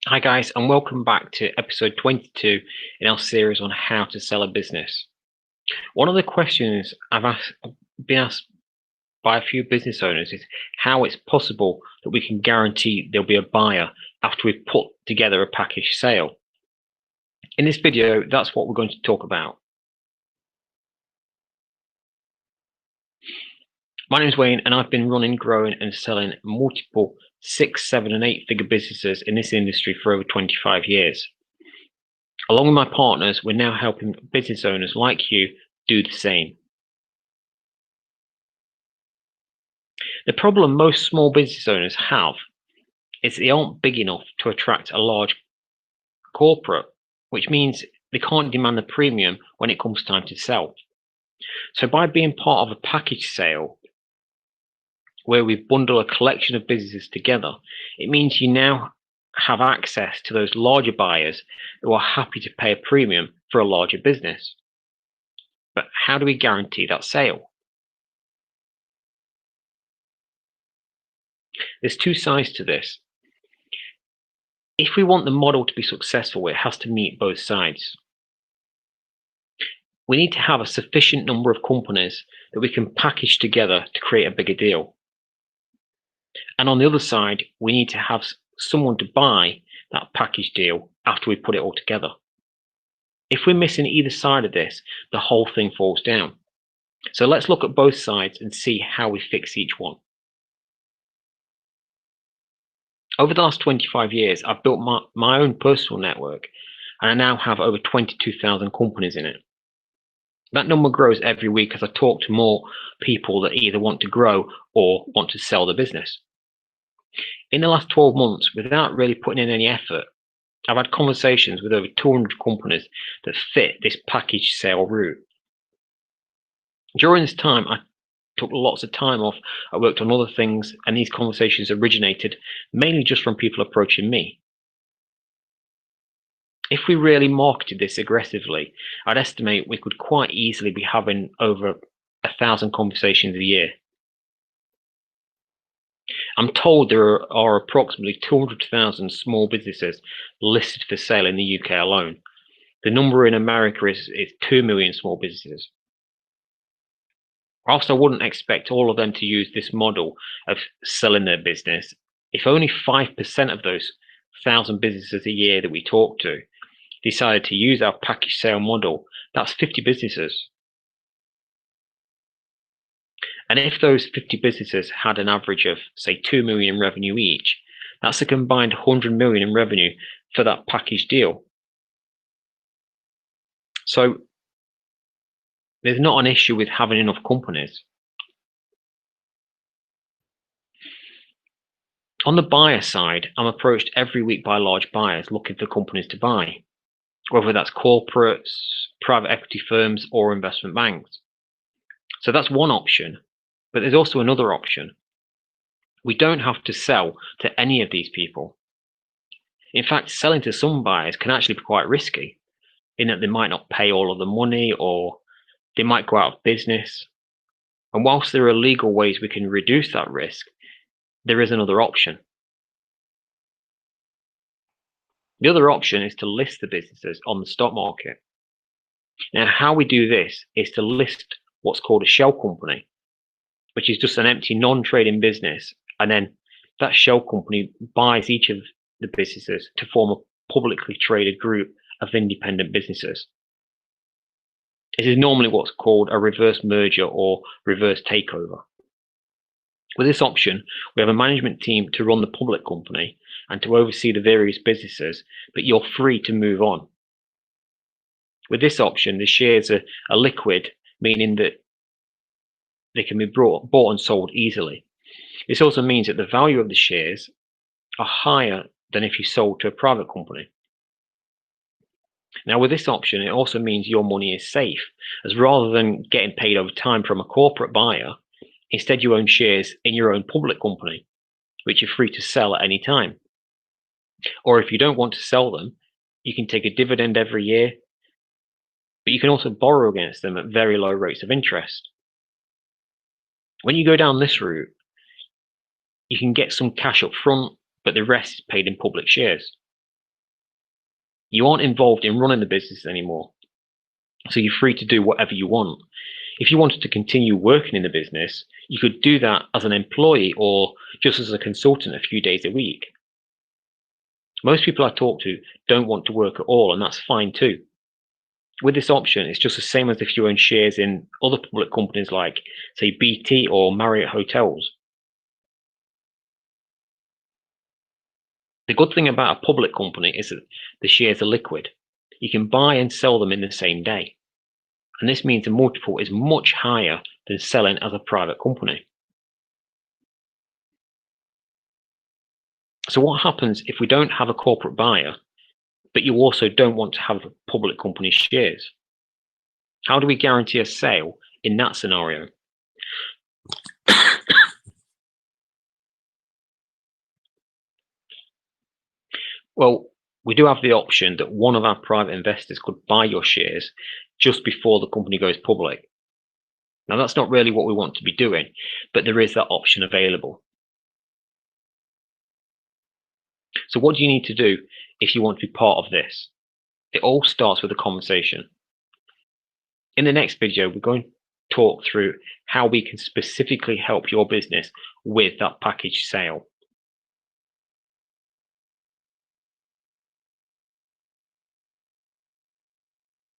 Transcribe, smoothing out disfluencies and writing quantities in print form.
Hi guys, and welcome back to episode 22 in our series on how to sell a business. One of the questions been asked by a few business owners is how it's possible that we can guarantee there'll be a buyer after we've put together a package sale. In this video, that's what we're going to talk about. My name is Wayne, and I've been running, growing, and selling multiple 6, 7, and 8-figure businesses in this industry for over 25 years. Along with my partners, we're now helping business owners like you do the same. The problem most small business owners have is they aren't big enough to attract a large corporate, which means they can't demand the premium when it comes time to sell. So by being part of a package sale where we bundle a collection of businesses together, it means you now have access to those larger buyers who are happy to pay a premium for a larger business. But how do we guarantee that sale? There's two sides to this. If we want the model to be successful, it has to meet both sides. We need to have a sufficient number of companies that we can package together to create a bigger deal. And on the other side, we need to have someone to buy that package deal after we put it all together. If we're missing either side of this, the whole thing falls down. So let's look at both sides and see how we fix each one. Over the last 25 years, I've built my own personal network, and I now have over 22,000 companies in it. That number grows every week as I talk to more people that either want to grow or want to sell the business. In the last 12 months, without really putting in any effort, I've had conversations with over 200 companies that fit this package sale route. During this time, I took lots of time off. I worked on other things, and these conversations originated mainly just from people approaching me. If we really marketed this aggressively, I'd estimate we could quite easily be having over 1,000 conversations a year. I'm told there are approximately 200,000 small businesses listed for sale in the UK alone. The number in America is 2 million small businesses. Whilst I wouldn't expect all of them to use this model of selling their business, if only 5% of those 1,000 businesses a year that we talk to decided to use our package sale model, that's 50 businesses. And if those 50 businesses had an average of, say, 2 million in revenue each, that's a combined 100 million in revenue for that package deal. So there's not an issue with having enough companies. On the buyer side, I'm approached every week by large buyers looking for companies to buy, whether that's corporates, private equity firms, or investment banks. So that's one option, but there's also another option. We don't have to sell to any of these people. In fact, selling to some buyers can actually be quite risky, in that they might not pay all of the money or they might go out of business. And whilst there are legal ways we can reduce that risk, there is another option. The other option is to list the businesses on the stock market. Now, how we do this is to list what's called a shell company, which is just an empty non-trading business. And then that shell company buys each of the businesses to form a publicly traded group of independent businesses. This is normally what's called a reverse merger or reverse takeover. With this option, we have a management team to run the public company and to oversee the various businesses, but you're free to move on. With this option, the shares are liquid, meaning that they can be bought and sold easily. This also means that the value of the shares are higher than if you sold to a private company. Now, with this option, it also means your money is safe, as rather than getting paid over time from a corporate buyer, instead you own shares in your own public company, which you're free to sell at any time. Or if you don't want to sell them, you can take a dividend every year, but you can also borrow against them at very low rates of interest. When you go down this route, you can get some cash up front, but the rest is paid in public shares. You aren't involved in running the business anymore. So you're free to do whatever you want. If you wanted to continue working in the business, you could do that as an employee or just as a consultant a few days a week. Most people I talk to don't want to work at all, and that's fine too. With this option, it's just the same as if you own shares in other public companies like, say, BT or Marriott Hotels. The good thing about a public company is that the shares are liquid. You can buy and sell them in the same day. And this means the multiple is much higher than selling as a private company. So what happens if we don't have a corporate buyer, but you also don't want to have a public company shares? How do we guarantee a sale in that scenario? Well, we do have the option that one of our private investors could buy your shares just before the company goes public. Now, that's not really what we want to be doing, but there is that option available. So what do you need to do if you want to be part of this? It all starts with a conversation. In the next video, we're going to talk through how we can specifically help your business with that package sale.